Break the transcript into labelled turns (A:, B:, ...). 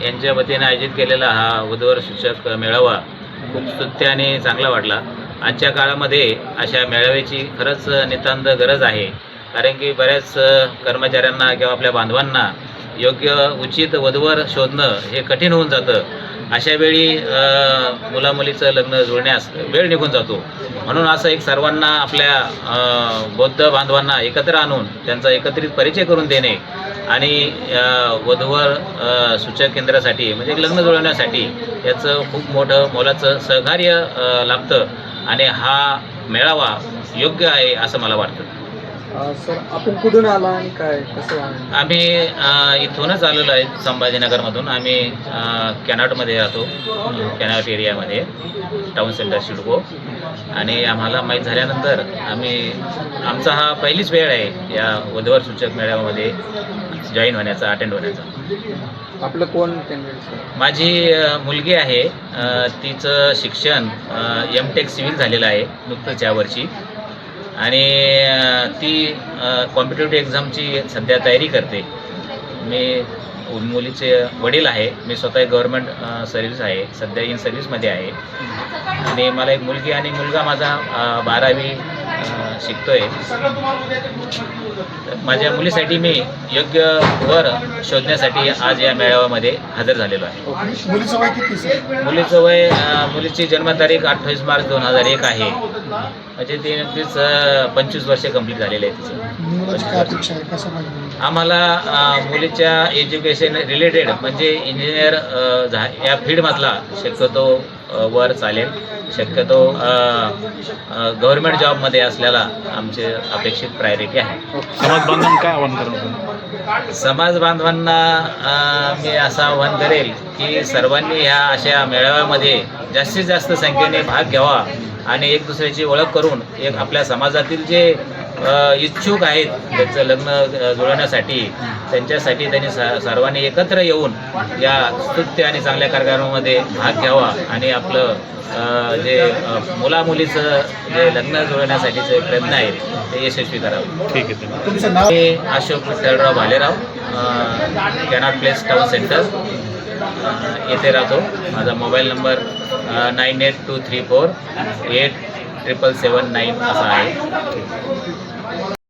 A: यांच्या वतीने आयोजित केलेला हा वधूवर सूचक मेळावा खूप स्तुत्य आणि चांगला वाटला। आजच्या काळामध्ये अशा मेळाव्याची खरंच नितांत गरज आहे, कारण की बऱ्याच कर्मचाऱ्यांना किंवा आपल्या बांधवांना योग्य उचित वधूवर शोधणं हे कठीण होऊन जातं। अशा वेळी मुलामुलीचं लग्न जुळण्यास वेळ निघून जातो, म्हणून असं एक सर्वांना आपल्या बौद्ध बांधवांना एकत्र आणून त्यांचा एकत्रित परिचय करून देणे आणि वधूवर सूचक केंद्रासाठी म्हणजे लग्न जुळवण्यासाठी याचं खूप मोठं मोलाचं सहकार्य लागतं आणि हा मेळावा योग्य आहे असं मला वाटतं।
B: सर, आपण कुठून आला आणि काय कसं?
A: आम्ही इथूनच आलेलो आहे, संभाजीनगरमधून। आम्ही कॅनॉटमध्ये राहतो, कॅनॉट एरियामध्ये, टाउन सेंटर शिडको। आणि आम्हाला माहीत झाल्यानंतर आमचा हा पहिलीच वेळ आहे या वधूवर सूचक मेळाव्यामध्ये जॉईन होण्याचा, अटेंड होण्याचा।
B: आपलं कोण कॅन्डिडेट?
A: माझी मुलगी आहे, तिचं शिक्षण M.Tech सिव्हिल झालेलं आहे नुकतंच यावर्षी, आणि ती कॉम्पिटिटिव्ह एक्झामची सध्या तयारी करते। मी मुलीचे वडील आहे, मी स्वतः गव्हर्नमेंट सर्व्हिस आहे, सध्या इन सर्व्हिसमध्ये आहे, आणि मला एक मुलगी आणि मुलगा माझा 12वी शिकतोय। माझ्या मुलीसाठी मी योग्य वर शोधण्यासाठी आज या मेळाव्यामध्ये हजर झालेलो आहे।
B: मुलीचं वय किती सर?
A: मुलीची जन्मतारीख 28 मार्च 2001 आहे, म्हणजे ती नक्कीच 25 वर्षे कंप्लीट झालेले आहे तिचं। आम्हाला मुलीच्या एज्युकेशन रिलेटेड म्हणजे इंजिनियर या फील्डमधला शक्यतो वर चालेल, शक्यतो गव्हर्नमेंट जॉबमध्ये असल्याला आमचे अपेक्षित प्रायोरिटी आहे।
B: समाज बांधवांना काय आवाहन करू?
A: समाज बांधवांना मी असं आवाहन करेल की सर्वांनी ह्या अशा मेळाव्यामध्ये जास्तीत जास्त संख्येने भाग घ्यावा आणि एक दुसऱ्याची ओळख करून एक आपल्या समाजातील जे इच्छुक आहेत त्यांचं लग्न जुळवण्यासाठी, त्यांच्यासाठी त्यांनी सर्वांनी एकत्र येऊन या स्तुत्य आणि चांगल्या कार्यक्रमामध्ये भाग घ्यावा आणि आपलं जे मुलामुलीचं जे लग्न जुळवण्यासाठीचे प्रयत्न आहेत ते यशस्वी करावं।
B: ठीक आहे, तुमचं नाव?
A: मी Ashok Vitthalrao Bhalerao, Connaught place town centre येथे राहतो। माझा मोबाईल नंबर 9823487779 असा आहे।